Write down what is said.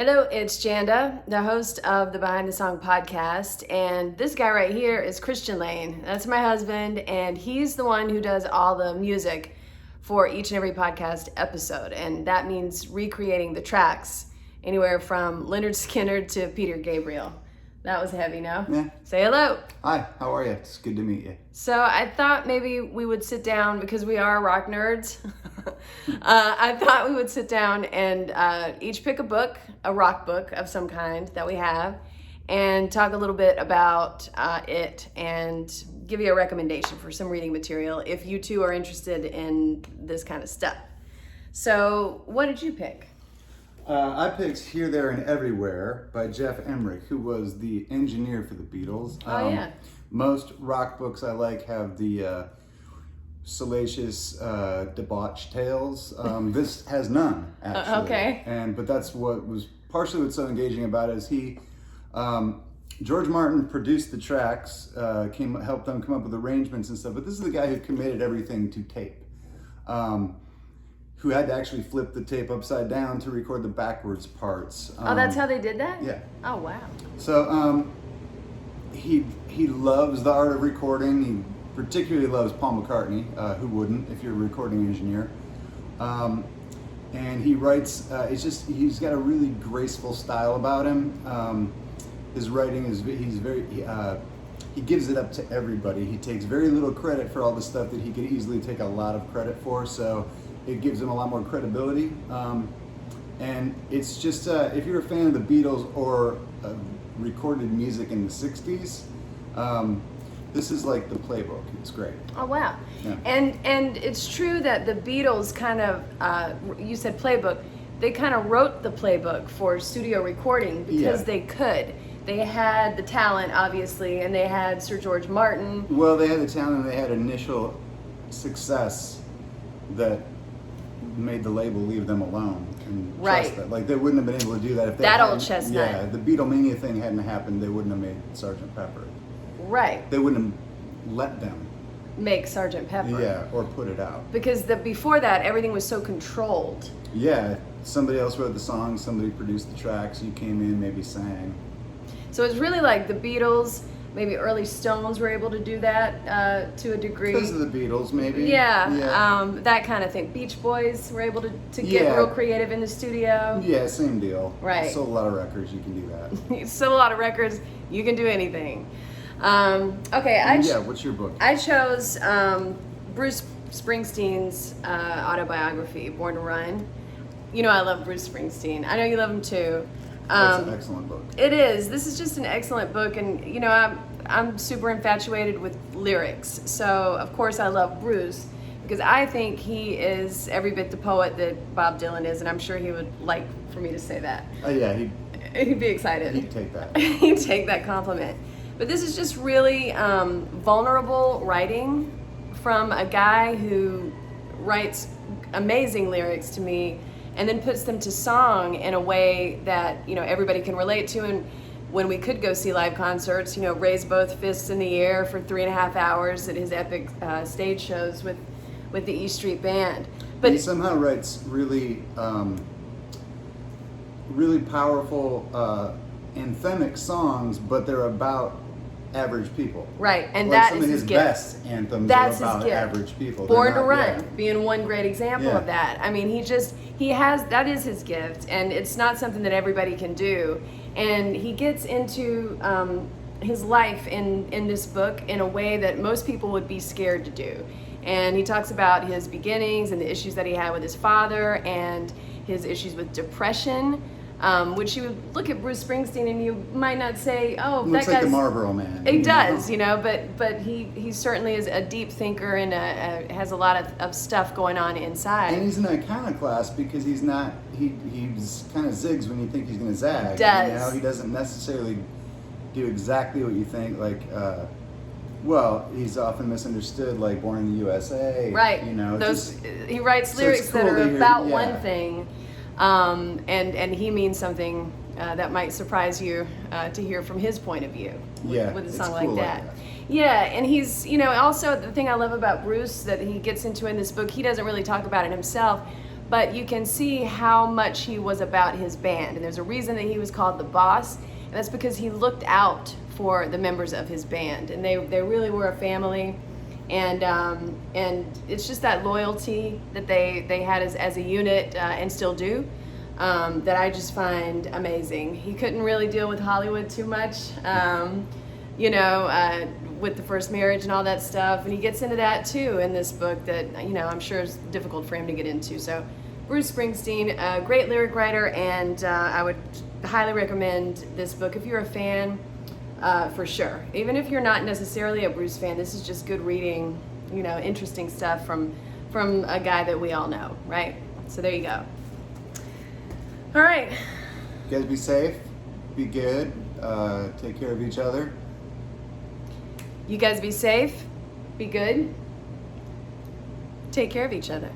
Hello, it's Janda, the host of the Behind the Song podcast, and this guy right here is Janda Lane. That's my husband, and he's the one who does all the music for each and every podcast episode, and that means recreating the tracks, anywhere from Leonard Skinner to Peter Gabriel. That was heavy, no? Yeah. Say hello. Hi, how are you? It's good to meet you. So I thought maybe we would sit down, because we are rock nerds. I thought we would sit down and each pick a book, a rock book of some kind that we have, and talk a little bit about it and give you a recommendation for some reading material if you too are interested in this kind of stuff. So what did you pick? I picked Here, There, and Everywhere by Jeff Emmerich, who was the engineer for the Beatles. Yeah. Most rock books I like have the salacious debauch tales. This has none, actually. Okay. But that's what was partially what's so engaging about it is George Martin produced the tracks, helped them come up with arrangements and stuff, but this is the guy who committed everything to tape. Who had to actually flip the tape upside down to record the backwards parts. That's how they did that? Yeah. Oh, wow. So he loves the art of recording. He particularly loves Paul McCartney, who wouldn't if you're a recording engineer. And he writes, he's got a really graceful style about him. His writing is, he gives it up to everybody. He takes very little credit for all the stuff that he could easily take a lot of credit for. So it gives him a lot more credibility. And it's just, if you're a fan of the Beatles or recorded music in the 60s, this is like the playbook. It's great. Oh, wow. Yeah. And it's true that the Beatles kind of, you said playbook, they kind of wrote the playbook for studio recording because they could. They had the talent, obviously, and they had Sir George Martin. Well, they had the talent and they had initial success that made the label leave them alone and trust that. Like, they wouldn't have been able to do that if they that hadn't, old chestnut. Yeah, the Beatlemania thing hadn't happened, they wouldn't have made Sgt. Pepper. Right. They wouldn't have let them make Sgt. Pepper. Yeah, or put it out. Because before that, everything was so controlled. Yeah, somebody else wrote the songs, somebody produced the tracks, you came in, maybe sang. So it's really like the Beatles, maybe early Stones were able to do that to a degree. Because of the Beatles, maybe. Yeah. That kind of thing. Beach Boys were able to get real creative in the studio. Yeah, same deal. Right. Sold a lot of records, you can do that. You sold a lot of records, you can do anything. What's your book? I chose Bruce Springsteen's autobiography, Born to Run. You know I love Bruce Springsteen. I know you love him too. That's an excellent book. It is. This is just an excellent book, and you know I'm super infatuated with lyrics. So of course I love Bruce because I think he is every bit the poet that Bob Dylan is, and I'm sure he would like for me to say that. Yeah, he'd be excited. He'd take that. He'd take that compliment. But this is just really vulnerable writing from a guy who writes amazing lyrics to me and then puts them to song in a way that, you know, everybody can relate to. And when we could go see live concerts, you know, raise both fists in the air for 3.5 hours at his epic stage shows with the E Street Band. But he somehow writes really, really powerful anthemic songs, but they're about average people. Right, and like that some is of his his gift. best anthems That's are about his gift. average people. Born to Run being one great example of that. I mean, that is his gift, and it's not something that everybody can do. And he gets into his life in this book in a way that most people would be scared to do. And he talks about his beginnings and the issues that he had with his father and his issues with depression. Which you would look at Bruce Springsteen and you might not say, oh, looks that like guy's... the Marlboro Man. He does, you know, but he certainly is a deep thinker and has a lot of stuff going on inside. And he's an iconoclast because he's kind of zigs when you think he's going to zag. Does. You know, he doesn't necessarily do exactly what you think, like... he's often misunderstood, like Born in the USA. Right. You know, he writes lyrics that are about one thing. And he means something that might surprise you to hear from his point of view with a song like that. Yeah, and he's, you know, also the thing I love about Bruce that he gets into in this book, he doesn't really talk about it himself, but you can see how much he was about his band. And there's a reason that he was called the boss, and that's because he looked out for the members of his band, and they really were a family. And it's just that loyalty that they had as a unit, and still do, that I just find amazing. He couldn't really deal with Hollywood too much, with the first marriage and all that stuff, and he gets into that too in this book that I'm sure is difficult for him to get into. So Bruce Springsteen, a great lyric writer, and I would highly recommend this book if you're a fan. For sure. Even if you're not necessarily a Bruce fan, this is just good reading, interesting stuff from a guy that we all know, right? So there you go. All right. You guys be safe, be good, take care of each other. You guys be safe, be good, take care of each other.